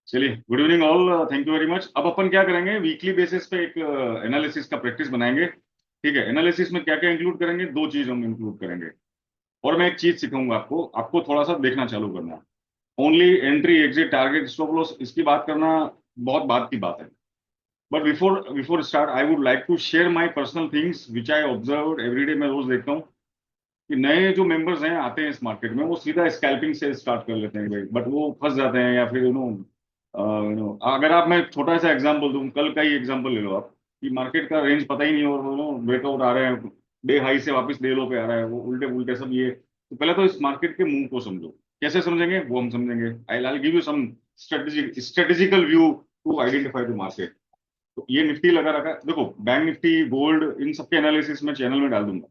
चलिए, good evening all, thank you very much. अब अपन क्या करेंगे, वीकली बेसिस पे एक एनालिसिस का प्रैक्टिस बनाएंगे। ठीक है, एनालिसिस में क्या क्या इंक्लूड करेंगे, दो चीज हम इंक्लूड करेंगे। और मैं एक चीज सिखाऊंगा आपको आपको थोड़ा सा देखना चालू करना है। Only entry exit target stop loss इसकी बात करना बहुत बात की बात है। But before before start I would like to share my personal things which I observe every day. मैं रोज देखता हूँ कि नए जो मेंबर्स हैं आते हैं इस मार्केट में, वो सीधा स्कैल्पिंग से स्टार्ट कर लेते हैं भाई, बट वो फंस जाते हैं। या फिर अगर आप, मैं छोटा सा एग्जांपल दूं, कल का ही एग्जांपल ले लो आप, कि मार्केट का रेंज पता ही नहीं और ब्रेकआउट आ रहे हैं, डे हाई से वापस डे लो पे आ रहा है, वो उल्टे उल्टे सब ये। तो पहले तो इस मार्केट के मूव को समझो। कैसे समझेंगे वो हम समझेंगे। I give you some strategical view to identify the market. तो ये निफ्टी लगा रखा है, देखो बैंक निफ्टी गोल्ड इन सबके एनालिसिस में चैनल में डाल दूंगा।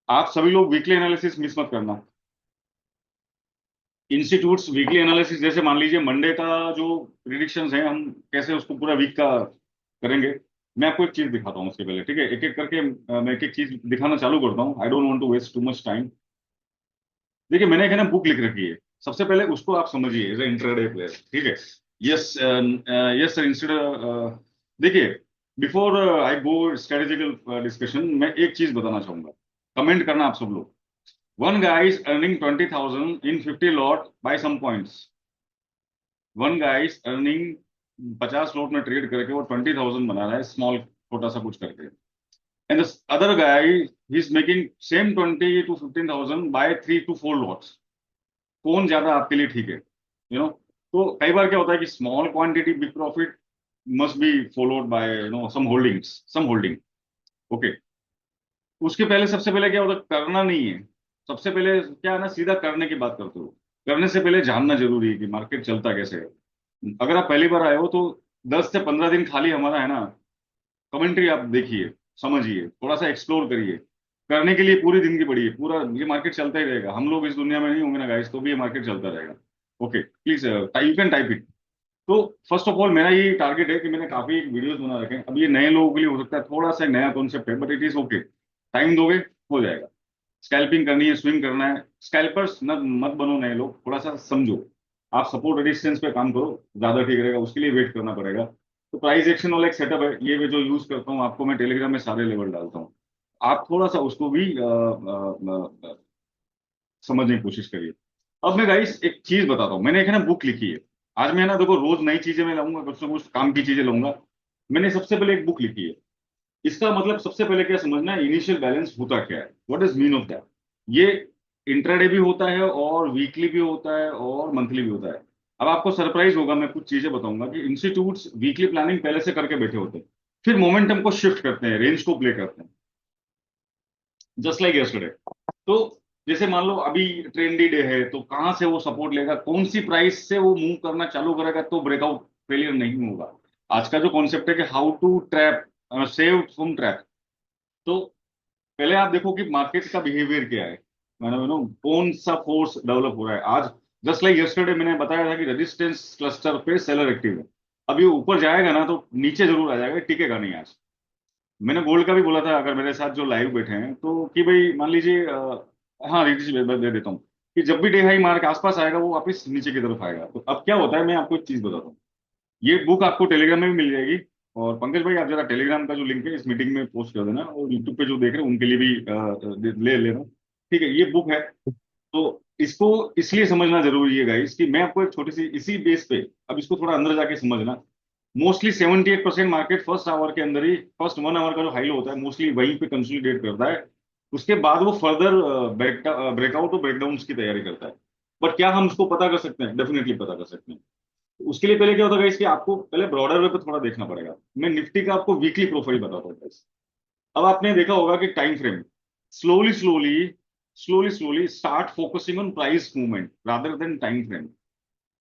आप सभी लोग वीकली एनालिसिस मिस मत करना। इंस्टीट्यूट्स वीकली एनालिसिस, जैसे मान लीजिए मंडे का जो प्रिडिक्शंस हैं, हम कैसे उसको पूरा वीक का करेंगे। मैं आपको एक चीज दिखाता हूँ उसके पहले, ठीक है, एक एक करके मैं एक एक चीज दिखाना चालू करता हूँ। I don't want to waste too much time. देखिए, मैंने एक है ना बुक लिख रखी है। सबसे पहले उसको आप समझिए एज ए इंट्राडे प्लेयर, ठीक है। यस, यस सर, इंस्टेड देखिए, before I go strategical discussion, मैं एक चीज बताना चाहूंगा। कमेंट करना आप सब लोग। One guy is earning 20,000 in 50 lot by some points. One guy is earning 50 lot में ट्रेड करके वो 20,000 बना रहा है, स्मॉल छोटा सा कुछ करके। And the other guy he is making same 20 to 15,000 by 3 to 4 lots। कौन ज्यादा आपके लिए ठीक है, तो कई बार क्या होता है कि small quantity big profit must be followed by some holdings, some holding. Okay, उसके पहले सबसे पहले क्या होता है, करना नहीं है। सबसे पहले क्या है ना, सीधा करने की बात करते हो। करने से पहले जानना जरूरी है कि मार्केट चलता कैसे है। अगर आप पहली बार आए हो तो 10 से 15 दिन खाली हमारा है ना, कमेंट्री आप देखिए, समझिए, थोड़ा सा एक्सप्लोर करिए। करने के लिए पूरी जिंदगी पड़ी है, पूरा ये मार्केट चलता ही रहेगा। हम लोग इस दुनिया में नहीं होंगे ना गाइस, तो भी ये मार्केट चलता रहेगा। Okay, please you can type it. तो फर्स्ट ऑफ ऑल मेरा ये टारगेट है कि मैंने काफी वीडियोस बना रखे हैं। अब ये नए लोगों के लिए हो सकता है थोड़ा सा नया कॉन्सेप्ट है, but it is okay. Time दोगे हो जाएगा। स्कैल्पिंग करनी है, स्विंग करना है, स्कैल्पर्स न मत बनो नए लोग, थोड़ा सा समझो। आप सपोर्ट रेजिस्टेंस पे काम करो, ज्यादा ठीक रहेगा। उसके लिए वेट करना पड़ेगा। तो प्राइस एक्शन वाला एक सेटअप है, ये मैं जो यूज करता हूँ, आपको मैं टेलीग्राम में सारे लेवल डालता हूँ। आप थोड़ा सा उसको भी समझने की कोशिश करिए। अब मैं गाइस एक चीज बताता हूँ, मैंने एक है ना बुक लिखी है। आज मैं ना देखो रोज नई चीजें मैं लाऊंगा, कुछ ना कुछ काम की चीजें लाऊंगा। मैंने सबसे पहले एक बुक लिखी है। इसका मतलब सबसे पहले क्या समझना है, इनिशियल बैलेंस होता क्या है, what is mean of that. ये इंट्राडे भी होता है और वीकली भी होता है और मंथली भी होता है। अब आपको सरप्राइज होगा, मैं कुछ चीजें बताऊंगा कि इंस्टीट्यूट्स वीकली प्लानिंग पहले से करके बैठे होते हैं, फिर मोमेंटम को शिफ्ट करते हैं, रेंज को प्ले करते हैं, जस्ट लाइक यस्टरडे। तो जैसे मान लो अभी ट्रेंडी डे है, तो कहाँ से वो सपोर्ट लेगा, कौन सी प्राइस से वो मूव करना चालू करेगा, तो ब्रेकआउट फेलियर नहीं होगा। आज का जो कॉन्सेप्ट है कि how to trap, save from trap. तो पहले आप देखो कि मार्केट का बिहेवियर क्या है, मैंने कौन सा फोर्स डेवलप हो रहा है आज। जस्ट लाइक यस्टरडे मैंने बताया था कि रेजिस्टेंस क्लस्टर पे सेलर एक्टिव है। अब ये ऊपर जाएगा ना तो नीचे जरूर आ जाएगा, टिकेगा नहीं आज। मैंने गोल्ड का भी बोला था, अगर मेरे साथ जो लाइव बैठे हैं, तो कि भाई मान लीजिए हाँ रिटिश दे देता हूँ कि जब भी डे हाई मार्क आसपास आएगा वो वापस नीचे की तरफ आएगा। तो अब क्या होता है, मैं आपको एक चीज बताता हूँ। ये बुक आपको टेलीग्राम में भी मिल जाएगी। और पंकज भाई, आप जरा टेलीग्राम का जो लिंक है इस मीटिंग में पोस्ट कर देना, और यूट्यूब पे जो देख रहे हैं उनके लिए भी ले लेना। ठीक है, ये बुक है। तो इसको इसलिए समझना जरूरी है गाइस, कि मैं आपको एक छोटी सी इसी बेस पे, अब इसको थोड़ा अंदर जाके समझना। मोस्टली 78% मार्केट फर्स्ट आवर के अंदर ही, फर्स्ट 1 आवर का जो हाई लो होता है, मोस्टली वहीं पे कंसोलिडेट करता है। उसके बाद वो फर्दर ब्रेकआउट और ब्रेकडाउन की तैयारी करता है। बट क्या हम उसको पता कर सकते हैं? डेफिनेटली पता कर सकते हैं। उसके लिए पहले क्या होता है इसकी, आपको पहले ब्रॉडर वे पे थोड़ा देखना पड़ेगा। मैं निफ्टी का आपको वीकली प्रोफाइल बताता हूँ guys। अब आपने देखा होगा कि time frame slowly slowly slowly slowly start focusing on price movement rather than time frame.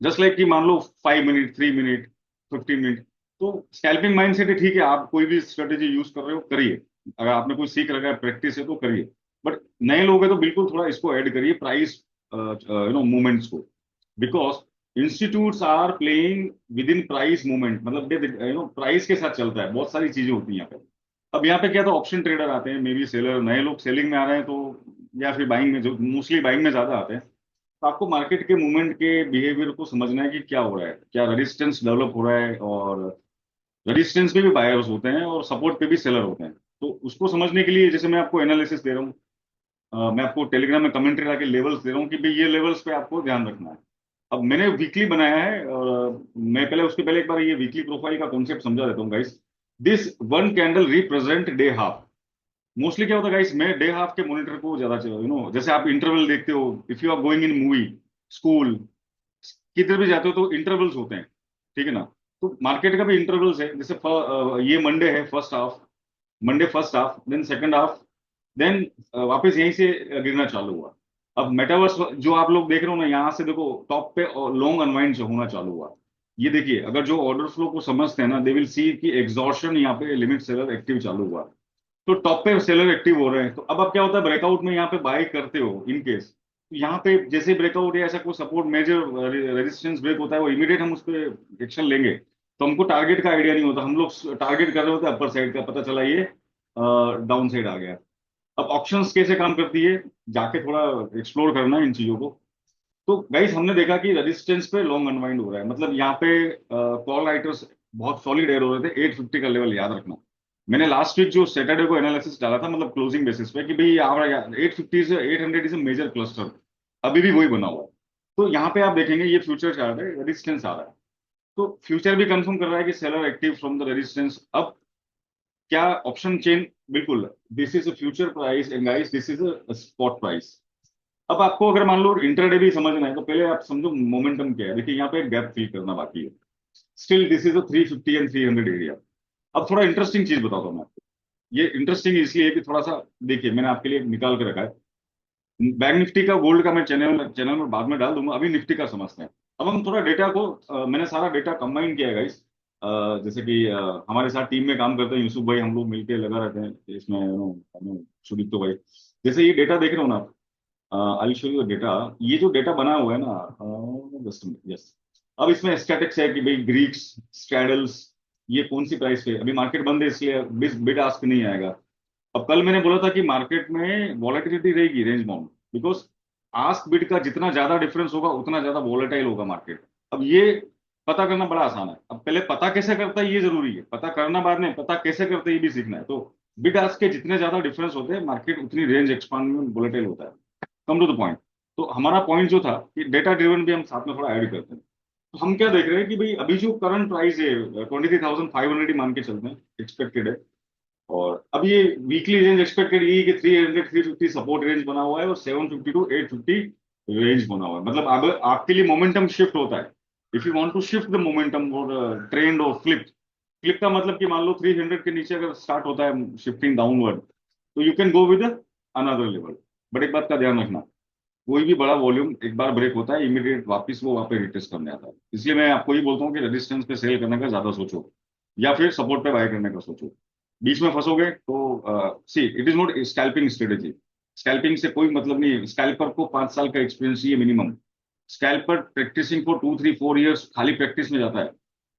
Just like कि मान लो 5 मिनट, 3 मिनट, 15 मिनट। तो स्कैल्पिंग माइंड से ठीक है, आप कोई भी स्ट्रेटेजी यूज कर रहे हो करिए। अगर आपने कोई सीख रखा है, प्रैक्टिस है, तो करिए। बट नए लोग हैं तो बिल्कुल थोड़ा इसको ऐड करिए, प्राइस मूवमेंट्स को। Because institutes are playing with in price movement, मतलब प्राइस के साथ चलता है, बहुत सारी चीजें होती हैं यहाँ पे। अब यहाँ पे क्या, तो ऑप्शन ट्रेडर आते हैं, मे बी सेलर, नए लोग सेलिंग में आ रहे हैं तो, या फिर बाइंग में, जो मोस्टली बाइंग में ज्यादा आते हैं। तो आपको मार्केट के मूवमेंट के बिहेवियर को समझना है कि क्या हो रहा है, क्या रेजिस्टेंस डेवलप हो रहा है, और रेजिस्टेंस पे भी बायर्स होते हैं और सपोर्ट पे भी सेलर होते हैं। तो उसको समझने के लिए जैसे मैं आपको एनालिसिस दे रहा हूँ, मैं आपको टेलीग्राम में कमेंट्री लाके लेवल्स दे रहा हूँ कि भाई ये लेवल्स पे आपको ध्यान रखना है। अब मैंने वीकली बनाया है, और मैं पहले उसके पहले एक बार ये वीकली प्रोफाइल का कॉन्सेप्ट समझा देता हूँ guys. This one candle represent day half. Mostly क्या होता है गाइस, मैं डे हाफ के मॉनिटर को ज्यादा, जैसे आप इंटरवल देखते हो, if you are going in movie, school, किधर भी जाते हो तो इंटरवल्स होते हैं, ठीक है ना। तो मार्केट का भी इंटरवल्स है, जैसे ये मंडे है first half, Monday first half, then second half, then वापस यहीं से गिरना चालू हुआ। अब मेटावर्स जो आप लोग देख रहे हो ना, यहाँ से देखो टॉप पे लॉन्ग अनवाइंड होना चालू हुआ। ये देखिए, अगर जो ऑर्डर फ्लो को समझते हैं ना, दे विल सी कि एग्जॉर्शन यहाँ पे लिमिट सेलर एक्टिव चालू हुआ। तो टॉप पे सेलर एक्टिव हो रहे हैं, तो अब क्या होता है, ब्रेकआउट में यहाँ पे बाय करते हो इन केस, तो यहाँ पे जैसे ब्रेकआउट या ऐसा कोई सपोर्ट मेजर रेजिस्टेंस ब्रेक होता है, वो इमीडिएट हम उस पर एक्शन लेंगे। तो हमको टारगेट का आइडिया नहीं होता, हम लोग टारगेट कर रहे होते हैं अपर साइड का, पता चला ये डाउन साइड आ गया। अब ऑप्शंस कैसे काम करती है, जाके थोड़ा एक्सप्लोर करना है इन चीजों को। तो गाइस हमने देखा कि रेजिस्टेंस पे लॉन्ग अनवाइंड हो रहा है, मतलब यहाँ पे कॉल राइटर्स बहुत सॉलिड एयर हो रहे थे। 850 का लेवल याद रखना। मैंने लास्ट वीक जो सैटरडे को एनालिसिस डाला था, मतलब क्लोजिंग बेसिस पे, कि भाई 850 से 800 इज अ मेजर क्लस्टर, अभी भी वही बना हुआ है। तो यहाँ पे आप देखेंगे ये फ्यूचर चार्ट है, रेजिस्टेंस आ रहा है। तो फ्यूचर भी कंफर्म कर रहा है कि seller active from the resistance. अब क्या ऑप्शन चेन, बिल्कुल, this is a future price and guys this is a spot price. अब आपको अगर मान लो इंटरडे भी समझना है, तो पहले आप समझो मोमेंटम क्या है। देखिए यहाँ पे एक गैप फिल करना बाकी है, still this is a 350 and 300 area. अब थोड़ा इंटरेस्टिंग चीज बताता हूँ मैं आपको। ये इंटरेस्टिंग इसलिए कि थोड़ा सा देखिए, मैंने आपके लिए निकाल के रखा है। बैंक निफ्टी का, गोल्ड का मैं चैनल चैनल में बाद में डाल दूंगा, अभी निफ्टी का समझते हैं। अब हम थोड़ा डेटा को, मैंने सारा डेटा कंबाइन किया है गाइस। जैसे कि हमारे साथ टीम में काम करते हैं यूसुफ भाई, हम लोग मिलके लगा रहते हैं इसमें, सुदीप्तो भाई। जैसे ये डेटा देख रहे हो ना, आई शो यू डेटा। ये जो डेटा बना हुआ है ना, जस्ट यस। अब इसमें स्टैटिक्स है कि भाई ग्रीक्स, स्ट्रैडल्स, ये कौन सी प्राइस पे, अभी मार्केट बंद है इसलिए बिड आस्क नहीं आएगा। अब कल मैंने बोला था कि मार्केट में वॉलेटिलिटी रहेगी, range bound, because ask bid का जितना ज्यादा डिफरेंस होगा उतना ज्यादा वॉलेटाइल होगा मार्केट। अब ये पता करना बड़ा आसान है। अब पहले पता कैसे करता है ये जरूरी है, पता करना बाद में, पता कैसे करते हैं ये भी सीखना है। तो बिड आस्क के जितने ज्यादा डिफरेंस होते हैं, मार्केट उतनी रेंज एक्सपांड में वॉलेटाइल होता है। Come to the point. तो हमारा पॉइंट जो था कि डेटा ड्रिवन भी हम साथ में थोड़ा ऐड करते हैं। तो हम क्या देख रहे हैं कि भाई अभी जो करंट प्राइस है 23,500 ही मान के चलते हैं, एक्सपेक्टेड है। और अब ये वीकली रेंज एक्सपेक्टेड ये है कि 300 350 सपोर्ट रेंज बना हुआ है, और 750 टू 850 रेंज बना हुआ है। मतलब अब आपके लिए मोमेंटम शिफ्ट होता है। If you want to shift the momentum और ट्रेंड और फ्लिप, फ्लिप का मतलब कि मान लो 300 के नीचे अगर स्टार्ट होता है शिफ्टिंग डाउनवर्ड, तो you can go with another level. But एक बात का ध्यान रखना, कोई भी बड़ा वॉल्यूम एक बार ब्रेक होता है, इमीडिएट वापस वो वहां पे रिटेस्ट करने आता है। इसलिए मैं आपको ये बोलता हूँ कि रेजिस्टेंस पे सेल करने का ज्यादा सोचो, या फिर सपोर्ट पे बाय करने का सोचो। बीच में फंसोगे तो see, it is not scalping strategy. Scalping से कोई मतलब नहीं है। स्कैल्पर को 5 साल का एक्सपीरियंस चाहिए minimum. Scalper practicing for 2 3 4 years खाली प्रैक्टिस में जाता है।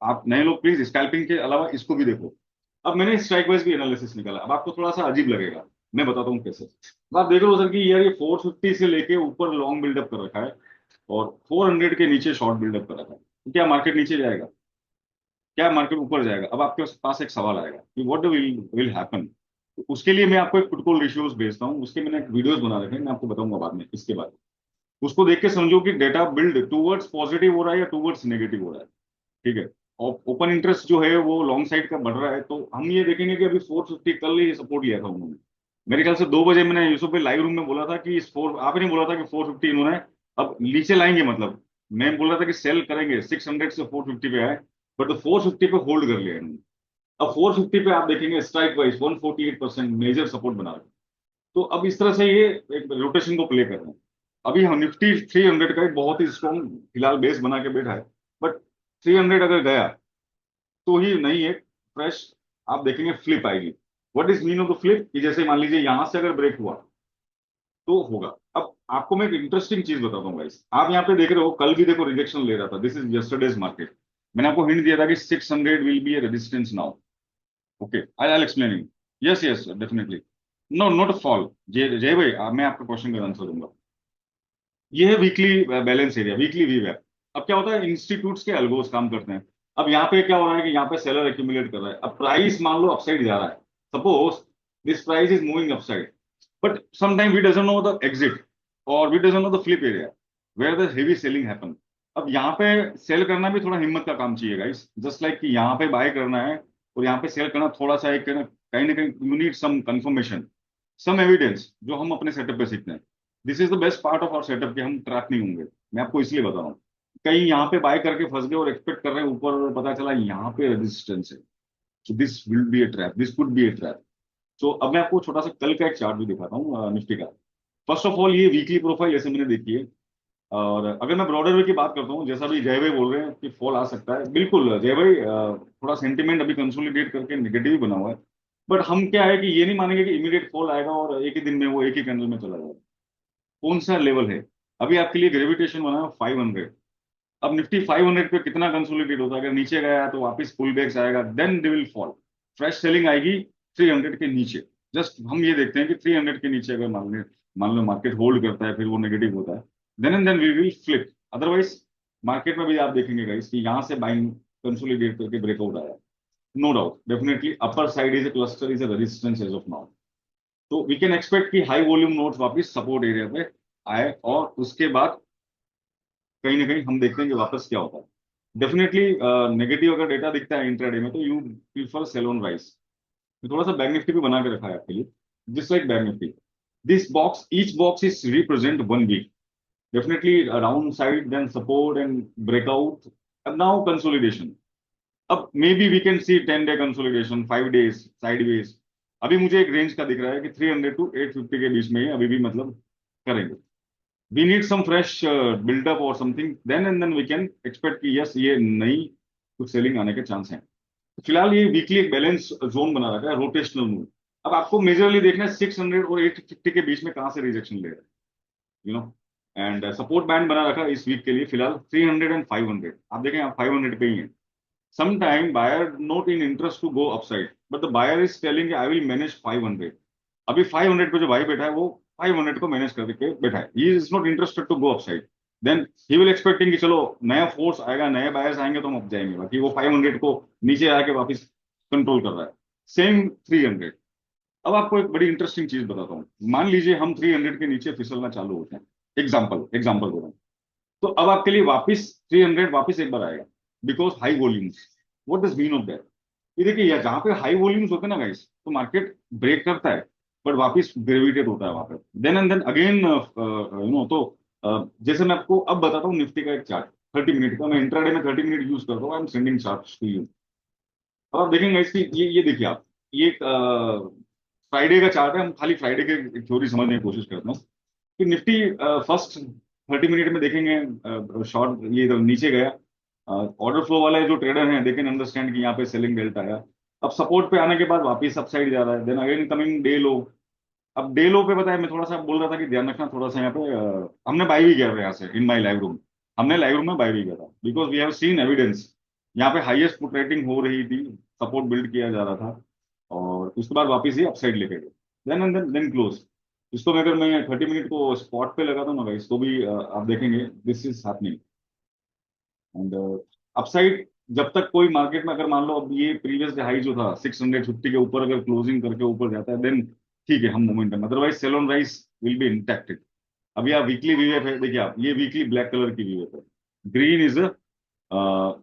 आप नए लोग प्लीज स्कैल्पिंग के अलावा इसको भी देखो। अब मैंने स्ट्राइक वाइज भी एनालिसिस निकाला, अब आपको थोड़ा सा अजीब लगेगा, मैं बताता हूँ कैसे। अब आप देख लो सर कि यार ये 450 से लेके ऊपर लॉन्ग बिल्डअप कर रखा है, और 400 के नीचे शॉर्ट बिल्डअप कर रखा है। तो क्या मार्केट नीचे जाएगा, क्या मार्केट ऊपर जाएगा? अब आपके पास एक सवाल आएगा कि व्हाट विल विल हैपन। तो उसके लिए मैं आपको एक फुटबॉल रेशियोज भेजता हूँ, उसके मैंने एक वीडियोस बना रखे हैं, मैं आपको बताऊंगा बाद में इसके बाद। उसको देख के समझो कि डेटा बिल्ड टूवर्ड्स पॉजिटिव हो रहा है या टूवर्ड्स नेगेटिव हो रहा है, ठीक है। ओपन इंटरेस्ट जो है वो लॉन्ग साइड का बढ़ रहा है, तो हम ये देखेंगे कि अभी 450 कल ही सपोर्ट लिया था उन्होंने। मेरे ख्याल से 2 बजे मैंने यूसुफ भाई लाइव रूम में बोला था कि इस फोर, आपने बोला था कि 450 इन्होंने अब नीचे लाएंगे, मतलब मैं बोल रहा था कि सेल करेंगे 600 से 450 पे आए, बट 450 पे होल्ड कर लिया इन्होंने। अब 450 पे आप देखेंगे स्ट्राइक वाइज 148% मेजर सपोर्ट बना रहे हैं। तो अब इस तरह से ये एक रोटेशन को प्ले कर रहे हैं। अभी हम निफ्टी 300 का एक बहुत ही स्ट्रॉन्ग फिलहाल बेस बना के बैठा है, बट 300 अगर गया तो ही नहीं, एक फ्रेश आप देखेंगे फ्लिप आएगी। What is mean of the flip, कि जैसे मान लीजिए यहां से अगर ब्रेक हुआ तो होगा। अब आपको मैं एक इंटरेस्टिंग चीज बताता हूँ गाइस, आप यहाँ पे देख रहे हो कल भी देखो रिजेक्शन ले रहा था, दिस इज यस्टरडेज मार्केट। मैंने आपको हिंट दिया था कि 600 will be a resistance now. Okay, I explain you. Yes yes definitely. No, not a fall. जय जय भाई, मैं आपका क्वेश्चन का आंसर दूंगा। ये है वीकली बैलेंस एरिया, वीकली वीवैप। अब क्या होता है, इंस्टीट्यूट्स के अल्गोस काम करते हैं। अब यहाँ पे क्या हो रहा है कि यहाँ पे सेलर एक्यूमुलेट कर रहा है, अब प्राइस मान लो अपसाइड जा रहा है, suppose this price is moving upside, but sometime we doesn't know the exit और we doesn't know the flip area where the heavy selling happen. अब यहाँ पे सेल करना भी थोड़ा हिम्मत का काम चाहिए गाइस, जस्ट लाइक कि यहाँ पे बाय करना है और यहाँ पे सेल करना थोड़ा सा एक कहीं ना कहीं you need some confirmation, some evidence, जो हम अपने सेटअप पे सीखते हैं। This is the best part of our setup कि हम ट्रैप नहीं होंगे। मैं आपको इसलिए बता रहा हूँ, कहीं यहाँ पे बाय करके फंस गए और एक्सपेक्ट कर रहे हैं ऊपर और पता चला यहाँ पे रेजिस्टेंस है, so this will be a trap, this could be a trap. So अब मैं आपको छोटा सा कल का एक चार्ट भी दिखाता हूँ निफ्टी का। फर्स्ट ऑफ ऑल ये वीकली प्रोफाइल जैसे मैंने देखी है, और अगर मैं ब्रॉडर वे की बात करता हूँ, जैसा भी जय भाई बोल रहे हैं कि फॉल आ सकता है, बिल्कुल जय भाई, थोड़ा सेंटिमेंट अभी कंसोलिडेट करके नेगेटिव बना हुआ है। बट हम क्या है कि ये नहीं मानेंगे कि इमीडिएट फॉल आएगा और एक ही दिन में वो एक ही कैंडल में चला जाएगा। कौन सा लेवल है, अभी आपके लिए ग्रेविटेशन बना है 500। अब निफ्टी 500 पे कितना कंसोलिडेट होता है, अगर नीचे गया तो वापस पुल बैक्स आएगा, then they will fall, fresh selling आएगी 300 के नीचे। जस्ट हम ये देखते हैं कि 300 के नीचे अगर मान लो मार्केट होल्ड करता है, फिर वो नेगेटिव होता है, then and then we will flip. Otherwise market में भी आप देखेंगे गाइस कि यहाँ से बाइंग कंसोलिडेट करके ब्रेकआउट आया, no doubt definitely upper side is a cluster, is a resistance as of now. तो वी कैन एक्सपेक्ट कि हाई वॉल्यूम नोट्स वापस सपोर्ट एरिया पे आए, और उसके बाद कहीं ना कहीं हम देखते हैं कि वापस क्या होता है। डेफिनेटली नेगेटिव अगर डेटा दिखता है इंट्राडे में, तो you prefer sell on rise. थोड़ा सा बैंक निफ्टी भी बना के रखा है आपके लिए, जिस like bank Nifty, this box, each box is represent 1 week, definitely down side, then support and breakout, and now consolidation। अब may be we can see 10 day consolidation, 5 days sideways. अभी मुझे एक रेंज का दिख रहा है कि 300 टू 850 के बीच में ही अभी भी मतलब करेंगे। We need some fresh buildup और something, then and then we can expect कि यस ये नई कुछ सेलिंग आने के चांस हैं। तो फिलहाल ये वीकली एक बैलेंस जोन बना रखा है, रोटेशनल मूव। अब आपको मेजरली देखना है 600 और 850 के बीच में कहां से रिजेक्शन ले रहा है, you know. And support band बना रखा है इस वीक के लिए फिलहाल 300 एंड 500। आप देखें आप 500 पे ही है। Sometime buyer not in interest to go upside, but the buyer is telling I will manage 500। अभी 500 पे जो भाई बैठा है वो 500 को मैनेज करके बैठा है, he is not interested to go upside। then he will expecting कि चलो नया फोर्स आएगा, नए बायर्स आएंगे तो हम अप जाएंगे, बाकी वो 500 को नीचे आके वापस कंट्रोल कर रहा है। सेम 300। अब आपको एक बड़ी इंटरेस्टिंग चीज बताता हूँ, मान लीजिए हम 300 के नीचे फिसलना चालू होते हैं, एग्जाम्पल एग्जाम्पल दे रहा हूँ, तो अब आपके लिए वापस 300 वापस एक बार आएगा, because high volumes. What does mean of that, ये देखिए यार, जहां पे हाई वॉल्यूम्स होते हैं ना गाइस, तो मार्केट ब्रेक करता है बट वापस ग्रेविटेट होता है वहां पे, then and then again you know. तो जैसे मैं आपको अब बताता हूँ निफ्टी का एक चार्ट 30 मिनट का, मैं इंट्राडे में 30 मिनट यूज करता हूँ, I am sending chart to you. अब आप देखेंगे इसकी ये देखिए आप, ये फ्राइडे का चार्ट है, हम खाली फ्राइडे के थ्योरी समझने की कोशिश करते हैं कि निफ्टी फर्स्ट 30 मिनट में देखेंगे शॉर्ट ये इधर नीचे गया, ऑर्डर फ्लो वाले जो ट्रेडर हैं दे कैन अंडरस्टैंड कि यहाँ पे सेलिंग बेल्ट आया। अब सपोर्ट पे आने के बाद वापस अप साइड जा रहा है, then again coming day low. अब डे लो पे बताया, मैं थोड़ा सा बोल रहा था कि ध्यान रखना थोड़ा सा यहाँ पे, हमने बाई भी किया था यहाँ से इन माई लाइव रूम, हमने लाइव रूम में बाई भी किया था, because we have seen evidence. यहाँ पे हाईएस्ट फुट रेटिंग हो रही थी, सपोर्ट बिल्ड किया जा रहा था, और उसके बाद वापस ही अपसाइड लेके गए, देन एंड देन क्लोज। इसको मैं अगर मैं 30 मिनट को स्पॉट पे लगाता हूँ ना भाई, इसको भी आप देखेंगे this is happening. And upside जब तक कोई मार्केट में, अगर मान लो अब ये प्रीवियस हाई जो था 650 के ऊपर अगर क्लोजिंग करके ऊपर जाता है, देन ठीक है हम momentum, otherwise sell on rise will be intacted. अभी आप वीकली वीवेप है, देखिए आप, ये वीकली ब्लैक कलर की वीवेप है, green is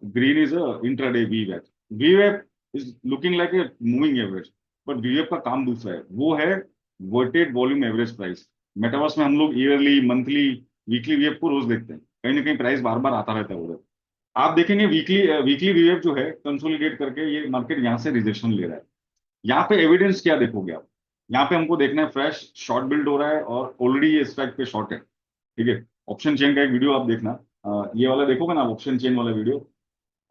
green is intraday वीवेप। वीवेप is looking like a moving average, but वीवेप का काम दूसरा है, वो है वर्टेड वॉल्यूम एवरेज प्राइस। मेटावर्स में हम लोग ईयरली, मंथली, वीकली वीवेप को रोज देखते हैं, कहीं ना कहीं प्राइस बार बार आता रहता है उधर। आप देखेंगे वीकली वीकली वीवेप जो है कंसोलिडेट करके ये मार्केट यहाँ से रिजेक्शन ले रहा है। यहाँ पे एविडेंस क्या देखोगे आप, यहाँ पे हमको देखना है फ्रेश शॉर्ट बिल्ड हो रहा है और ऑलरेडी ये स्ट्राइक पे शॉर्ट है, ठीक है। ऑप्शन चेन का एक वीडियो आप देखना, ये वाला देखोगे ना ऑप्शन चेन वाला वीडियो,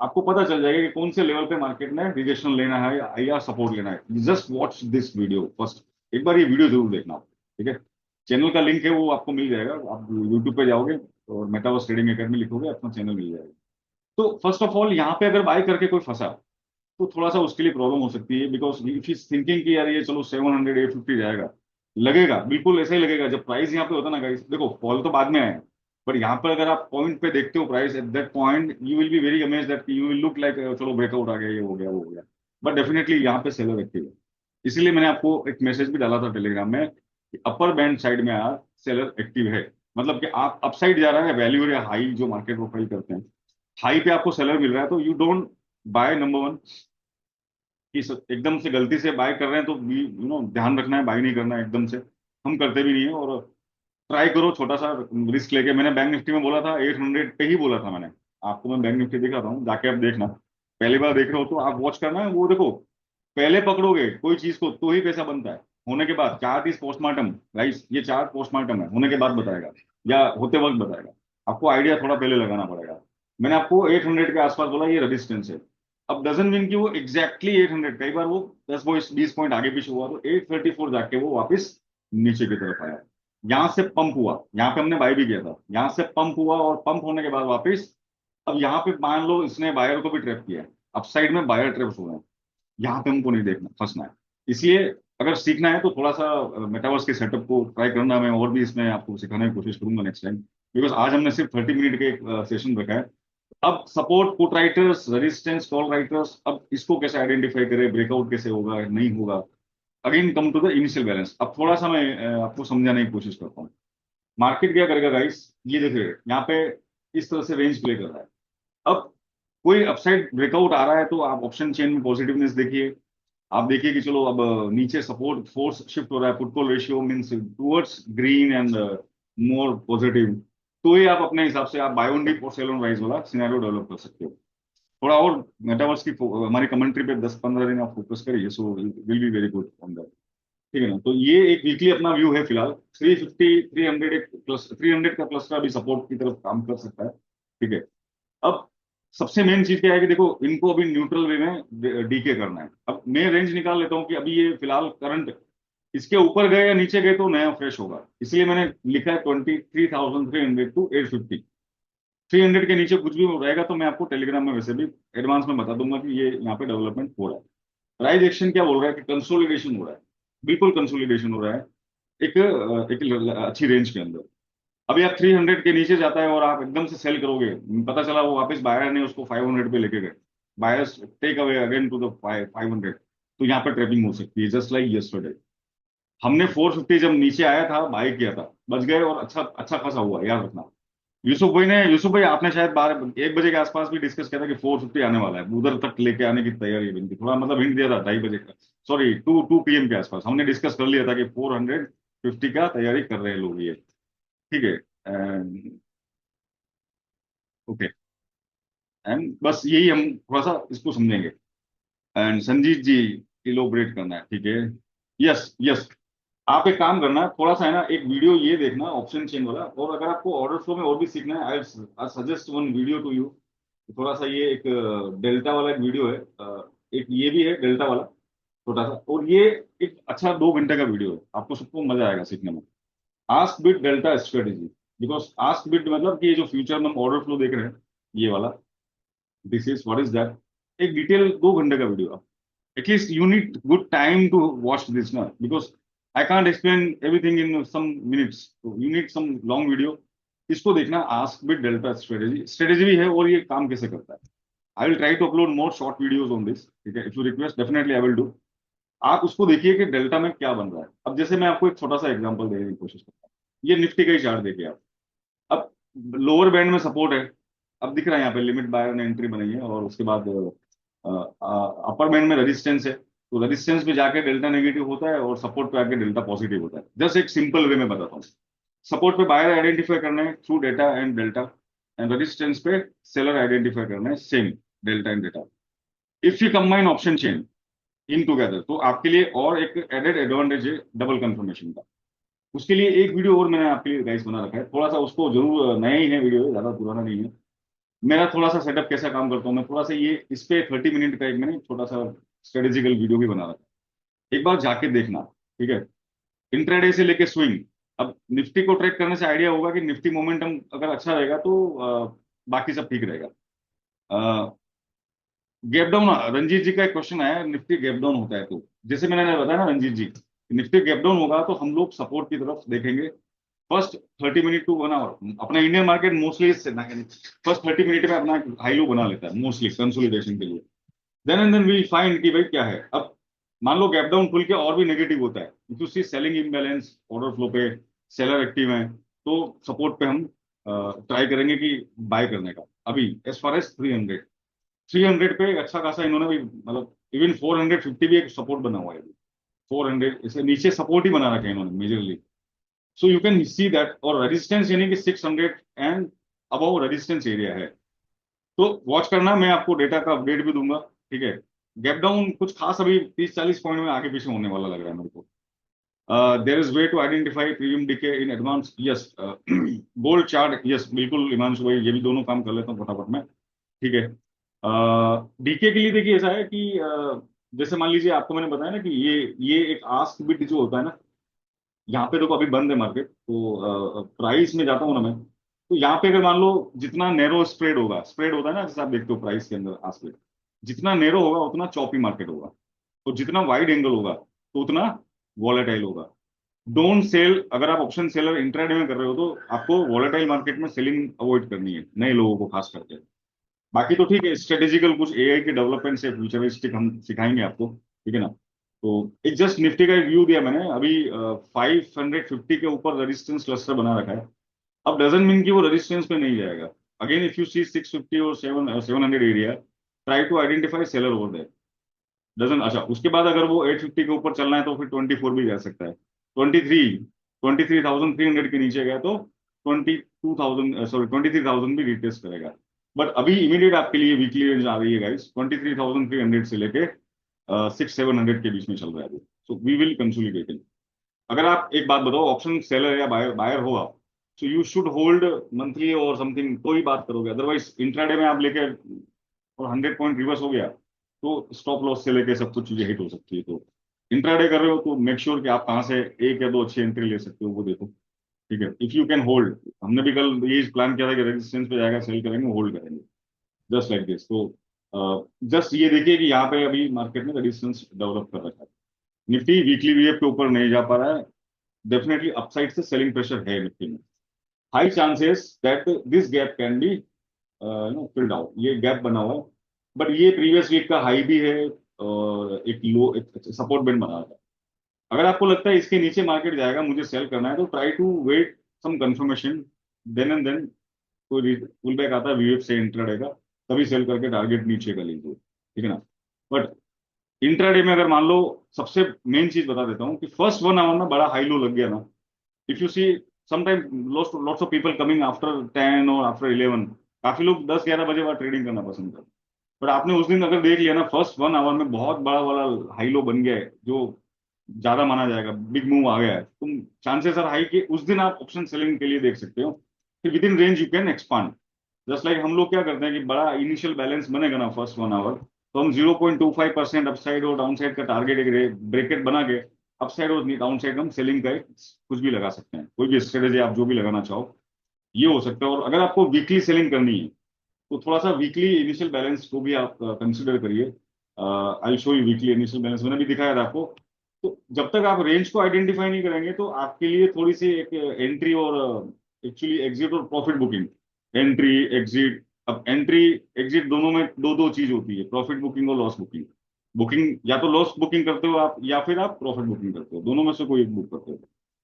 आपको पता चल जाएगा कि कौन से लेवल पे मार्केट में रिजेक्शन लेना है या सपोर्ट लेना है। Just watch this video first, एक बार ये वीडियो जरूर देखना, ठीक है। चैनल का लिंक है वो आपको मिल जाएगा, आप यूट्यूब पे जाओगे और मेटावर्स ट्रेडिंग एकेडमी लिखोगे, अपना चैनल मिल जाएगा। तो फर्स्ट ऑफ ऑल यहाँ पे अगर बाय करके कोई फंसा, तो थोड़ा सा उसके लिए प्रॉब्लम हो सकती है, बिकॉज इफ इज थिंकिंग कि यार ये चलो 700 850 जाएगा, लगेगा बिल्कुल ऐसा ही लगेगा। जब प्राइस यहाँ पे होता ना गाइस, देखो फॉल तो बाद में आया, बट यहाँ पर अगर आप पॉइंट पे देखते हो price at that point, you will be very amaze that you will look like चलो ब्रेकआउट आ गया, ये हो गया वो हो गया, बट डेफिनेटली यहाँ पे सेलर एक्टिव है। इसीलिए मैंने आपको एक मैसेज भी डाला था टेलीग्राम में कि अपर बैंड साइड में आज सेलर एक्टिव है, मतलब कि आप अपसाइड जा रहा है, वैल्यू या हाई जो मार्केट प्रोफाइल करते हैं, हाई पे आपको सेलर मिल रहा है, तो you don't buy. Number one कि एकदम से गलती से बाय कर रहे हैं तो ध्यान रखना है, बाय नहीं करना है एकदम से, हम करते भी नहीं है। और ट्राई करो छोटा सा रिस्क लेके। मैंने बैंक निफ्टी में बोला था 800 पे ही बोला था मैंने आपको, मैं बैंक निफ्टी दिखाता हूँ, जाके आप देखना। पहली बार देख रहे हो तो आप वॉच करना है, वो देखो पहले पकड़ोगे कोई चीज को तो ही पैसा बनता है, होने के बाद चार्ट इज पोस्टमार्टम गाइस, ये चार्ट पोस्टमार्टम है, होने के बाद बताएगा या होते वक्त बताएगा, आपको आइडिया थोड़ा पहले लगाना पड़ेगा। मैंने आपको 800 के आसपास बोला ये रेजिस्टेंस है। अब डजन मीन कि वो एग्जैक्टली 800, कई बार वो 10 20 पॉइंट आगे पीछे हुआ तो 834 जाके वो वापस नीचे की तरफ आया, यहाँ से पंप हुआ, यहाँ पे हमने बाय भी किया था, यहाँ से पंप हुआ और पंप होने के बाद वापस, अब यहाँ पे मान लो इसने बायर को भी ट्रैप किया है, अपसाइड में बायर ट्रैप्स हो रहे हैं, यहाँ पे हमको नहीं देखना, फंसना है। इसलिए अगर सीखना है तो थोड़ा सा मेटावर्स के सेटअप को ट्राई करना, मैं और भी इसमें आपको सिखाने की कोशिश करूंगा नेक्स्ट टाइम, बिकॉज आज हमने सिर्फ 30 मिनट के एक सेशन रखा है। अब support put writers, resistance call writers, अब इसको कैसे आइडेंटिफाई करें, ब्रेकआउट कैसे होगा नहीं होगा, again come to the initial balance. अब थोड़ा सा मैं आपको समझाने की कोशिश करता हूँ। मार्केट क्या करेगा गाइस, ये देखिए यहाँ पे इस तरह से रेंज प्ले कर रहा है। अब कोई अपसाइड ब्रेकआउट आ रहा है तो आप ऑप्शन चेन में पॉजिटिवनेस देखिए, आप देखिए कि चलो अब नीचे सपोर्ट फोर्स शिफ्ट हो रहा है, put call ratio means towards green and more positive, तो ये आप अपने हिसाब से आप बाय ऑन डिप और सेल ऑन राइज वाला सिनेरियो डेवलप कर सकते हो। थोड़ा और मेटावर्स की हमारी कमेंट्री पे 10 15 दिन आप फोकस करिए, so will be very good on that. ठीक है ना, तो ये एक वीकली अपना व्यू है फिलहाल। 350 300 एक प्लस 300 का क्लस्टर अभी सपोर्ट की तरफ काम कर सकता है। ठीक है। अब सबसे मेन चीज क्या है कि देखो इनको अभी न्यूट्रल वे में डीके करना है। अब मैं रेंज निकाल लेता हूँ कि अभी ये फिलहाल करंट इसके ऊपर गए या नीचे गए तो नया फ्रेश होगा, इसलिए मैंने लिखा है 23,300 टू 850। 300 के नीचे कुछ भी रहेगा तो मैं आपको टेलीग्राम में वैसे भी एडवांस में बता दूंगा कि ये यहाँ पे डेवलपमेंट हो रहा है। प्राइस एक्शन क्या बोल रहा है कि कंसोलिडेशन हो रहा है, बिल्कुल कंसोलिडेशन हो रहा है एक अच्छी रेंज के अंदर। अभी आप 300 के नीचे जाता है और आप एकदम से सेल करोगे, पता चला वो वापस बायर ने उसको 500 पे लेके गए, buyers take away again to the 500, तो यहाँ पर ट्रेपिंग हो सकती है जस्ट लाइक यस्टरडे। हमने 450 जब नीचे आया था बाय किया था, बच गए और अच्छा अच्छा खासा हुआ, याद रखना। यूसुफ भाई आपने शायद 1 बजे के आसपास भी डिस्कस किया था कि 450 आने वाला है, उधर तक लेके आने की तैयारी है बनती, थोड़ा मतलब हिंट दिया था 2:30 बजे का, सॉरी 2 PM के आसपास हमने डिस्कस कर लिया था कि 450 का तैयारी कर रहे हैं लोग ये। ठीक है। ओके। एंड बस यही हम थोड़ा सा इसको समझेंगे। एंड संजीत जी इलोबरेट करना है, ठीक है। Yes yes. आप एक काम करना, थोड़ा सा है ना एक वीडियो ये देखना ऑप्शन चेन वाला, और अगर आपको ऑर्डर फ्लो में और भी सीखना है, I suggest one video to you. थोड़ा सा ये एक डेल्टा वाला एक वीडियो है, एक ये भी है डेल्टा वाला छोटा सा, और ये एक अच्छा 2 घंटे का वीडियो है, आपको सबको मजा आएगा सीखने में। Ask bit delta strategy, because ask bit मतलब कि ये जो फ्यूचर में हम ऑर्डर फ्लो देख रहे हैं ये वाला, this is what is that, एक डिटेल 2 घंटे का video. at least you need good time to watch this now, because I can't explain everything in some minutes, so you need some long video। इसको देखना, ask with delta strategy, strategy भी है और ये काम कैसे करता है। I will try to upload more short videos on this, ठीक है, if you request definitely I will do. आप उसको देखिए कि डेल्टा में क्या बन रहा है। अब जैसे मैं आपको एक छोटा सा एग्जांपल देने की कोशिश करता हूँ, ये निफ्टी का ही चार्ट देखिए आप। अब लोअर बैंड में सपोर्ट है, अब दिख रहा है यहाँ पे लिमिट बायर ने एंट्री बनाई है, और उसके बाद अपर बैंड में रेजिस्टेंस है, तो रेजिस्टेंस पे जाके डेल्टा नेगेटिव होता है और सपोर्ट पे आके डेल्टा पॉजिटिव होता है। जस्ट एक सिंपल वे में बताता हूँ। सपोर्ट पे बायर आइडेंटिफाई करना है through data and delta, and resistance पे सेलर आइडेंटिफाई करना है same delta and data. If you combine option chain in together तो आपके लिए और एक एडेड एडवांटेज है डबल कंफर्मेशन का। उसके लिए एक वीडियो और मैंने आपके लिए गाइस बना रखा है, थोड़ा सा उसको जरूर, नया ही है वीडियो, ज्यादा पुराना नहीं है। मेरा थोड़ा सा सेटअप कैसा काम करता हूँ मैं, थोड़ा सा ये इस पे 30 मिनट का एक मैंने छोटा सा स्ट्रेटेजिकल वीडियो भी बना रखा है, एक बार जाके देखना। ठीक है। इंट्राडे से लेके स्विंग, अब निफ्टी को ट्रैक करने से आइडिया होगा कि निफ्टी मोमेंटम अगर अच्छा रहेगा तो बाकी सब ठीक रहेगा। गैप डाउन, रंजीत जी का एक क्वेश्चन आया, निफ्टी गैप डाउन होता है तो, जैसे मैंने बताया ना रंजीत जी, निफ्टी गैप डाउन होगा तो हम लोग सपोर्ट की तरफ देखेंगे फर्स्ट 30 मिनट टू 1 आवर अपना Indian market mostly first 30 minute में अपना हाई लो बना लेता है मोस्टली कंसोलिडेशन के लिए। Then and then we find कि भाई क्या है। अब मान लो गैप डाउन खुल के और भी नेगेटिव होता है, क्योंकि उसकी सेलिंग इम्बैलेंस ऑर्डर फ्लो पे सेलर एक्टिव है, तो सपोर्ट पे हम ट्राई करेंगे कि बाय करने का। अभी एज फार एज 300 पे एक अच्छा खासा इन्होंने भी मतलब इवन 450 भी एक सपोर्ट बना हुआ है। 400 इसके नीचे सपोर्ट ही बना रखे हैं इन्होंने majorly. So you can see that, और रेजिस्टेंस यानी कि 600 एंड अबव रेजिस्टेंस एरिया है। तो वॉच करना, मैं आपको डेटा का अपडेट भी दूंगा, ठीक है। गैप डाउन कुछ खास अभी 30-40 पॉइंट में आगे पीछे होने वाला लग रहा है मेरे को। There is way to identify premium decay in advance, yes. Gold chart, yes बिल्कुल हिमांशु भाई, ये भी दोनों काम कर लेता हूँ फटाफट में, ठीक है। डीके के लिए देखिए ऐसा है कि जैसे मान लीजिए आपको मैंने बताया ना कि ये एक आस्क बिड जो होता है ना, यहाँ पे देखो अभी बंद है मार्केट, तो प्राइस में जाता हूँ ना मैं, तो यहाँ पे अगर मान लो जितना नैरो स्प्रेड होगा, स्प्रेड होता है ना जैसे आप देखते हो प्राइस के अंदर आस्क बिड, जितना नैरो होगा उतना चॉपी मार्केट होगा, तो जितना वाइड एंगल होगा तो उतना वॉलेटाइल होगा। डोंट सेल, अगर आप ऑप्शन सेलर इंट्राडे में कर रहे हो तो आपको वॉलेटाइल मार्केट में सेलिंग अवॉइड करनी है, नए लोगों को खास करके। बाकी तो ठीक है, स्ट्रेटेजिकल कुछ एआई के डेवलपमेंट से फ्यूचरिस्टिक हम सिखाएंगे आपको, ठीक है ना। तो एक जस्ट निफ्टी का एक व्यू दिया मैंने अभी। 550 के ऊपर रेजिस्टेंस क्लस्टर बना रखा है। अब डजन मीन कि वो रेजिस्टेंस पे नहीं जाएगा। अगेन इफ यू सी 650 और 700 area, try to identify seller over there. Dozen, अच्छा उसके बाद अगर वो 850 के ऊपर चलना है तो फिर 24 भी जा सकता है। 23,300 के नीचे गया तो 22,000, सॉरी 23,000 भी रिटेस्ट करेगा। बट अभी इमीडिएट आपके लिए वीकली रेंज आ रही है गाइस, 23,300 से लेके 600-700 के बीच में चल रहा है अभी। So we will consolidate. अगर आप एक बात बताओ, ऑप्शन सेलर या बायर बायर हो आप, so you should hold monthly और समथिंग तो ही बात करोगे, अदरवाइज इंट्राडे में आप लेके और 100 पॉइंट रिवर्स हो गया तो स्टॉप लॉस से लेके सब कुछ चीजें हिट हो सकती है। तो इंट्राडे कर रहे हो तो मेक श्योर कि आप कहाँ से एक या दो अच्छी एंट्री ले सकते हो वो देखो, ठीक है। इफ यू कैन होल्ड, हमने भी कल ये प्लान किया था कि रेजिस्टेंस पे जाएगा सेल करेंगे, होल्ड करेंगे, जस्ट लाइक दिस। तो जस्ट ये देखिए कि यहाँ पे अभी मार्केट में रेजिस्टेंस डेवलप कर रखा है। निफ्टी वीकली वीएफ के ऊपर नहीं जा पा रहा है, डेफिनेटली अपसाइड से सेलिंग प्रेशर है निफ्टी में। High chances that this gap can be filled out, ये गैप बना हुआ है, बट ये प्रीवियस वीक का हाई भी है और एक लो, एक सपोर्ट बैंड बना था। अगर आपको लगता है इसके नीचे मार्केट जाएगा, मुझे सेल करना है, तो try to wait some confirmation, then and then कोई पुल बैक आता है वीएफ से इंट्राडे का, तभी सेल करके टारगेट नीचे का लीजिए, ठीक है ना। बट इंट्राडे में अगर मान लो, सबसे मेन चीज बता देता हूँ कि फर्स्ट 1 आवर में बड़ा हाई लो लग गया ना, if you see sometime lots of people coming after 10 और आफ्टर 11, काफी लोग 10-11 बजे बाद ट्रेडिंग करना पसंद करते हैं। पर आपने उस दिन अगर देख लिया ना, फर्स्ट 1 आवर में बहुत बड़ा वाला हाई लो बन गया है जो ज्यादा माना जाएगा, बिग मूव आ गया है, तुम चांसेस आर हाई कि उस दिन आप ऑप्शन सेलिंग के लिए देख सकते हो, फिर with in range you can expand. Just like हम लोग क्या करते हैं कि बड़ा इनिशियल बैलेंस बनेगा ना फर्स्ट 1 आवर, तो हम 0.25% अपसाइड और डाउनसाइड का टारगेट एक ब्रेकेट बना के अपसाइड और डाउनसाइड हम सेलिंग का एक कुछ भी लगा सकते हैं, कोई भी स्ट्रेटेजी आप जो भी लगाना चाहो ये हो सकता है। और अगर आपको वीकली सेलिंग करनी है तो थोड़ा सा वीकली इनिशियल बैलेंस को भी आप कंसिडर करिए। I show you weekly initial balance, मैंने भी दिखाया था आपको। तो जब तक आप रेंज को आइडेंटिफाई नहीं करेंगे तो आपके लिए थोड़ी सी एक एंट्री और एक्चुअली एग्जिट और प्रॉफिट बुकिंग, एंट्री एग्जिट, अब एंट्री एग्जिट दोनों में दो दो चीज होती है, प्रॉफिट बुकिंग और लॉस बुकिंग। बुकिंग या तो लॉस बुकिंग करते हो आप, या फिर आप प्रॉफिट बुकिंग करते हो, दोनों में से कोई एक बुक करते हो।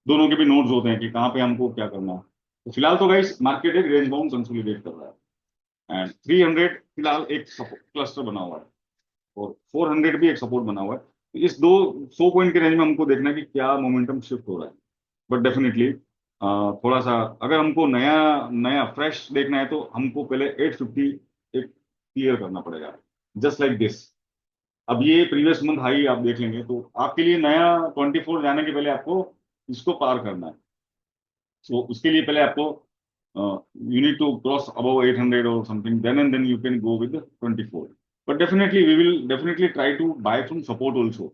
दोनों के भी नोट्स होते हैं कि कहाँ पे हमको क्या करना है। तो फिलहाल तो गाइस मार्केट एक रेंज बाउंड कंसोलिडेट कर रहा है, एंड 300 फिलहाल एक क्लस्टर बना हुआ है और 400 भी एक सपोर्ट बना हुआ है। तो इस दो 100 पॉइंट के रेंज में हमको देखना है कि क्या मोमेंटम शिफ्ट हो रहा है। बट डेफिनेटली थोड़ा सा अगर हमको नया नया फ्रेश देखना है तो हमको पहले 850 एक क्लियर करना पड़ेगा, जस्ट लाइक दिस। अब ये प्रीवियस मंथ हाई आप देख लेंगे तो आपके लिए नया 24 जाने के पहले आपको इसको पार करना है। सो उसके लिए पहले आपको you need to cross above 800 or something, then and then you can go with the 24. But definitely we will definitely try to buy from support also.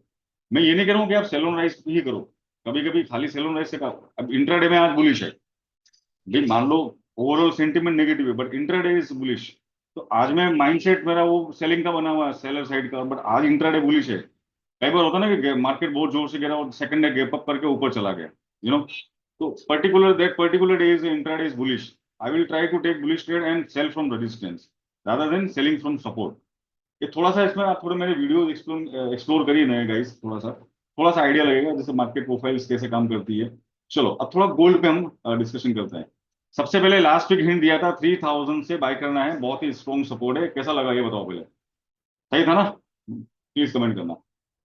मैं ये नहीं कह रहा हूँ कि आप सेल ऑन राइज ही करो, कभी कभी खाली सेल ऑन राइज से करो। अब इंट्राडे में आज बुलिश है, भाई मान लो ओवरऑल सेंटीमेंट नेगेटिव है बट इंट्राडे इज बुलिश, तो आज मैं माइंडसेट मेरा वो सेलिंग का बना हुआ है, सेलर साइड का, बट आज इंट्राडे बुलिश है। कई बार होता है ना कि मार्केट बहुत जोर से गिरा और सेकंड डे गैप अप करके ऊपर चला गया, यू नो, तो particular day is intraday is bullish, I will try to take bullish trade and sell from resistance rather than selling from support. ये थोड़ा सा इसमें आप थोड़े मेरे वीडियो एक्सप्लोर करिए नए गाइस, थोड़ा सा आइडिया लगेगा जैसे मार्केट प्रोफाइल्स कैसे काम करती है। चलो अब थोड़ा गोल्ड पे हम डिस्कशन करते हैं। सबसे पहले लास्ट वीक हिंट दिया था 3000 से बाय करना है, बहुत ही स्ट्रॉन्ग सपोर्ट है, कैसा लगा ये बताओ पहले, सही था ना? प्लीज कमेंट करना।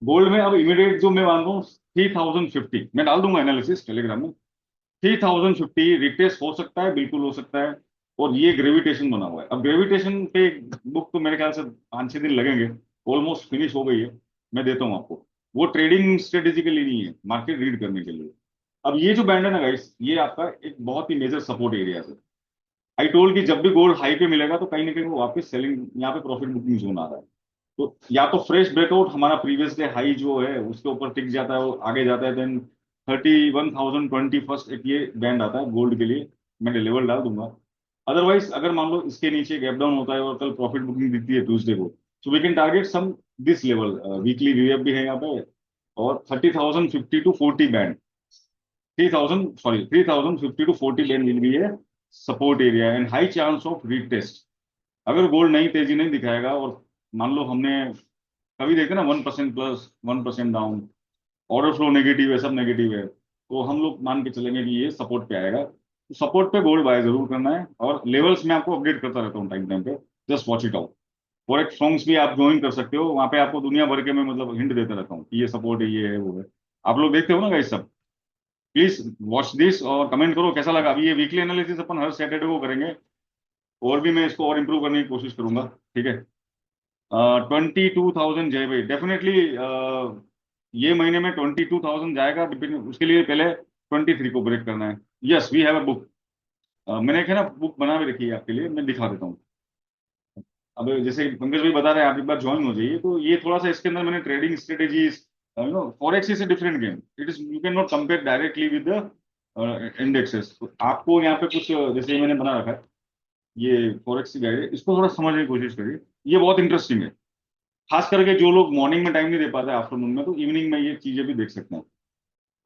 गोल्ड में अब इमीडिएट जो मैं मान रहा हूँ 3050, मैं डाल दूंगा एनालिसिस टेलीग्राम में। 3050 रिटेस्ट हो सकता है, बिल्कुल हो सकता है। और ये ग्रेविटेशन बना हुआ है, अब ग्रेविटेशन पे बुक तो मेरे ख्याल से 5-6 दिन लगेंगे, ऑलमोस्ट फिनिश हो गई है। मैं देता हूँ आपको, वो ट्रेडिंग स्ट्रेटेजी के लिए नहीं है, मार्केट रीड करने के लिए। अब ये जो बैंड है ना गाइस, ये आपका एक बहुत ही मेजर सपोर्ट एरिया है। आई टोल्ड कि जब भी गोल्ड हाई पे मिलेगा तो कहीं ना कहीं वो वापस सेलिंग, यहाँ पे प्रॉफिट बुकिंग जोन आ रहा है। तो या तो फ्रेश ब्रेकआउट हमारा प्रीवियस डे हाई जो है उसके ऊपर टिक जाता है, वो आगे जाता है, देन 31,021 एक ये बैंड आता है गोल्ड के लिए, मैं लेवल डाल दूंगा। अदरवाइज अगर मान लो इसके नीचे गैप डाउन होता है और कल प्रॉफिट बुकिंग दिखती है ट्यूसडे को, so we can target some this level, weekly VF भी है यहाँ पे, और 30,050 to 40 band, 3050 to 40 band will be है support area and high chance of retest. अगर गोल्ड नई तेजी नहीं दिखाएगा और मान लो हमने कभी देखे ना 1% plus 1% down, order flow negative है, सब नेगेटिव है, तो हम लोग मान के चलेंगे कि ये सपोर्ट पे आएगा। तो सपोर्ट पे गोल्ड बाय जरूर करना है, और लेवल्स में आपको अपडेट करता रहता हूँ टाइम टाइम पे, just watch it out. Forex forms भी आप ज्वाइन कर सकते हो, वहाँ पे आपको दुनिया भर के मैं मतलब हिंट देता रहता हूँ कि ये सपोर्ट है, ये है, वो है। आप लोग देखते हो ना गाइस सब, प्लीज वॉच दिस और कमेंट करो कैसा लगा। अभी ये वीकली एनालिसिस अपन हर सैटरडे को करेंगे, और भी मैं इसको और इम्प्रूव करने की कोशिश करूंगा, ठीक है? 22,000 जय भाई, डेफिनेटली ये महीने में 22,000 जाएगा, उसके लिए पहले 23 को ब्रेक करना है। Yes we have a book, मैंने एक है ना बुक बना भी रखी है आपके लिए, मैं दिखा देता हूँ। अब जैसे पंकज भाई बता रहे हैं आप एक बार ज्वाइन हो जाइए, तो ये थोड़ा सा इसके अंदर मैंने trading strategies, forex is a different game, it is you can not compare directly with the indexes. आपको यहाँ पे कुछ जैसे मैंने बना रखा है, ये फॉरेक्स की गाइड है, इसको थोड़ा समझने की कोशिश करिए, ये बहुत इंटरेस्टिंग है। खास करके जो लोग मॉर्निंग में टाइम नहीं दे पाते आफ्टरनून में, तो इवनिंग में ये चीजें भी देख सकते हैं।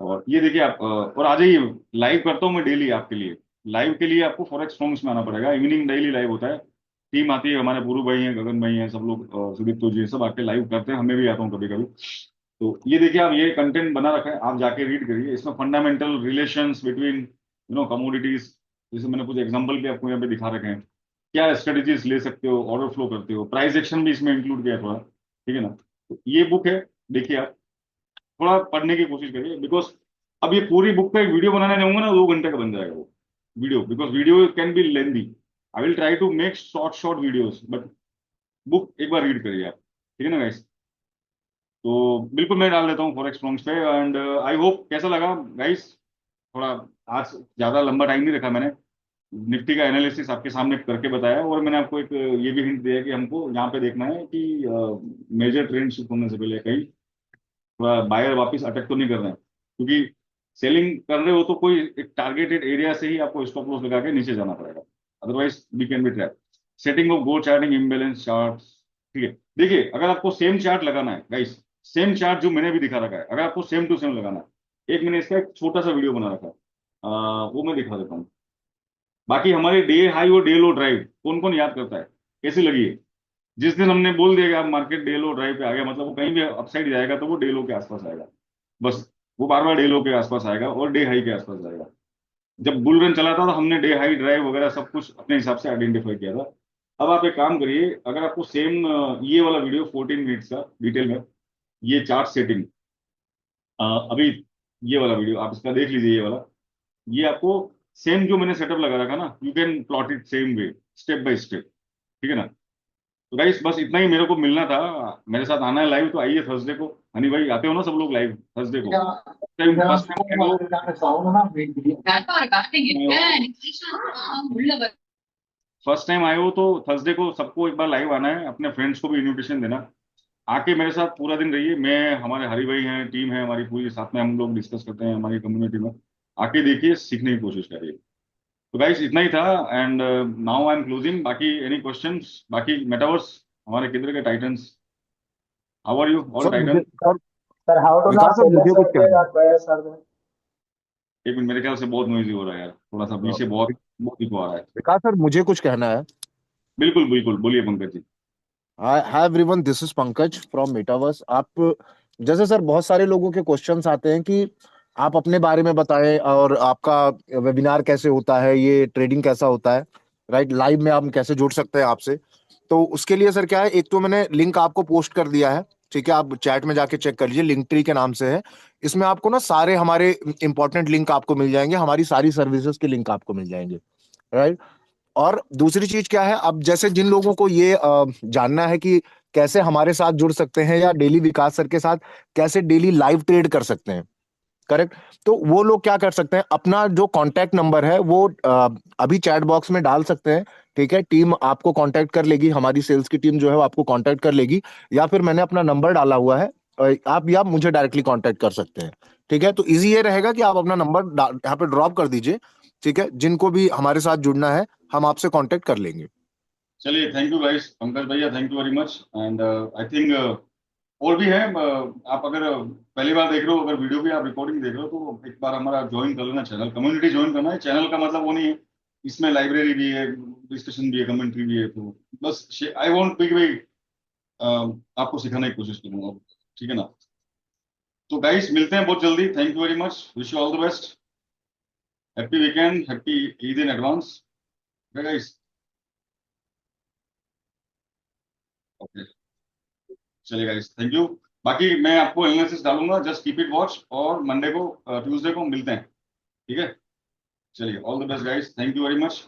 और ये देखिए आप और आ जाइए, लाइव करता हूँ मैं डेली आपके लिए। लाइव के लिए आपको फॉरेक्स फॉर्म्स में आना पड़ेगा, इवनिंग डेली लाइव होता है। टीम आती है, हमारे गुरु भाई हैं, गगन भाई हैं, सब लोग, सुदीप्तो जी सब आके लाइव करते हैं, हमें भी आता हूँ कभी कभी। तो ये देखिए आप, ये कंटेंट बना रखा है, आप जाके रीड करिए, इसमें फंडामेंटल रिलेशंस बिटवीन कमोडिटीज, जैसे मैंने कुछ एग्जांपल भी आपको यहाँ पे दिखा रखे हैं, क्या स्ट्रेटेजीज ले सकते हो, ऑर्डर फ्लो करते हो, प्राइस एक्शन भी इसमें इंक्लूड किया है थोड़ा, ठीक है ना? तो ये बुक है, देखिए आप थोड़ा पढ़ने की कोशिश करिए, बिकॉज अब ये पूरी बुक का एक वीडियो बनाने जाऊंगा ना, 2 घंटे का बन जाएगा वो video, because video can be lengthy. I will try to make short short videos, but book एक बार रीड करिए आप, ठीक है ना गाइस? तो बिल्कुल मैं डाल देता हूँ फॉरेक्स प्रॉम्प्ट्स पे, एंड आई होप कैसा लगा गाइस। थोड़ा आज ज्यादा लंबा टाइम नहीं रखा मैंने, निफ्टी का एनालिसिस आपके सामने करके बताया, और मैंने आपको एक ये भी हिंट दिया कि हमको यहाँ पे देखना है कि मेजर ट्रेंड शिफ्ट होने से पहले कहीं थोड़ा बायर वापस अटैक तो नहीं कर रहे हैं, क्योंकि सेलिंग कर रहे हो तो कोई एक टारगेटेड एरिया से ही आपको स्टॉप लॉस लगा के नीचे जाना पड़ेगा, otherwise we can be trap. Setting of go charting imbalance chart, ठीक है? देखिए अगर आपको सेम चार्ट लगाना है गाइस, सेम चार्ट जो मैंने भी दिखा रखा है, अगर आपको सेम टू सेम लगाना है, एक मैंने इसका एक छोटा सा वीडियो बना रखा है, वो मैं दिखा देता हूँ। बाकी हमारे डे हाई और डे लो ड्राइव कौन कौन याद करता है, कैसी लगी है? जिस दिन हमने बोल दिया कि आप मार्केट डे लो ड्राइव पे आ गया, मतलब वो कहीं भी अपसाइड जाएगा तो वो डे लो के आसपास आएगा, बस। वो बार बार डे लो के आसपास आएगा और डे हाई के आसपास जाएगा। जब बुल रन चला था तो हमने डे हाई ड्राइव वगैरह सब कुछ अपने हिसाब से आइडेंटिफाई किया था। अब आप एक काम करिए, अगर आपको सेम ये वाला वीडियो 14 मिनट्स का डिटेल में, ये चार्ट सेटिंग, अभी ये वाला वीडियो आप इसका देख लीजिए, ये वाला, ये आपको सेम जो मैंने सेटअप लगा रखा ना, you can plot it same way, step by step, ठीक है ना? तो गाइस बस इतना ही मेरे को मिलना था, मेरे साथ आना है लाइव, तो आइए थर्सडे को। हनी भाई आते हो ना सब लोग लाइव थर्सडे को? टाइम फर्स्ट टाइम आए हो, फर्स्ट टाइम आए हो तो थर्सडे को सबको एक बार लाइव आना है, अपने फ्रेंड्स को भी इनविटेशन देना, आके मेरे साथ पूरा दिन रहिए। मैं, हमारे हरी भाई हैं, टीम है हमारी पूरी, साथ में हम लोग डिस्कस करते हैं हमारी कम्युनिटी में। आके देखिए, सीखने की कोशिश करिए। तो गाइस इतना ही था, and now I am closing. बाकी एनी क्वेश्चंस? बाकी मेटावर्स, हमारे किधर के titans, how are you all sir मुझे titan? Sir sir how to not Vikas sir sell मुझे कुछ सर कहना है। सर एक मिनट, मेरे ख्याल से बहुत नोइजी हो रहा है यार, थोड़ा सा तो पीछे बहुत बहुत इको आ रहा है। विकास सर, मुझे कुछ कहना है। बिल्कुल बिल्कुल, बोलिए Pankaj ji. Hi everyone, this is Pankaj from Metaverse. आप जैसे सर, बहुत सारे लोगों के क्वेश्चंस आते हैं कि आप अपने बारे में बताएं और आपका वेबिनार कैसे होता है, ये ट्रेडिंग कैसा होता है, राइट, लाइव में हम कैसे जुड़ सकते हैं आपसे। तो उसके लिए सर क्या है, एक तो मैंने लिंक आपको पोस्ट कर दिया है, ठीक है, आप चैट में जाके चेक कर लीजिए, लिंक ट्री के नाम से है। इसमें आपको ना सारे हमारे इंपॉर्टेंट लिंक आपको मिल जाएंगे, हमारी सारी सर्विसेज के लिंक आपको मिल जाएंगे, राइट। और दूसरी चीज क्या है, अब जैसे जिन लोगों को ये जानना है कि कैसे हमारे साथ जुड़ सकते हैं या डेली विकास सर के साथ कैसे डेली लाइव ट्रेड कर सकते हैं, करेक्ट। तो वो लोग क्या कर सकते हैं, अपना जो कांटेक्ट नंबर है वो अभी चैट बॉक्स में डाल सकते हैं, ठीक है। टीम आपको कांटेक्ट कर लेगी, हमारी सेल्स की टीम जो है वो आपको कांटेक्ट कर लेगी, या फिर मैंने अपना नंबर डाला हुआ है, आप या मुझे डायरेक्टली कांटेक्ट कर सकते हैं, ठीक है। तो इजी ये रहेगा कि आप अपना नंबर यहाँ पे ड्रॉप कर दीजिए, ठीक है। जिनको भी हमारे साथ जुड़ना है हम आपसे कांटेक्ट कर लेंगे। चलिए, थैंक यू गाइस, पंकज भैया, thank you very much. And I think और भी है। आप अगर पहली बार देख रहे हो, अगर वीडियो भी आप रिकॉर्डिंग देख रहे हो, तो एक बार हमारा ज्वाइन कर लेना चैनल, कम्युनिटी ज्वाइन करना है। चैनल का मतलब वो नहीं है, इसमें लाइब्रेरी भी है, डिस्कशन भी है, कमेंट्री भी है। तो बस आई वॉन्ट बिग भाई, आपको सिखाने की कोशिश करूंगा, ठीक है ना। तो गाइस, मिलते हैं बहुत जल्दी। Thank you very much, wish you all the best. Happy weekend, happy Eid in advance, guys. Okay, चलिए गाइस, थैंक यू। बाकी मैं आपको एनालिसिस डालूंगा, जस्ट कीप इट वॉच, और मंडे को, ट्यूसडे को मिलते हैं, ठीक है। चलिए, all the best guys, thank you very much.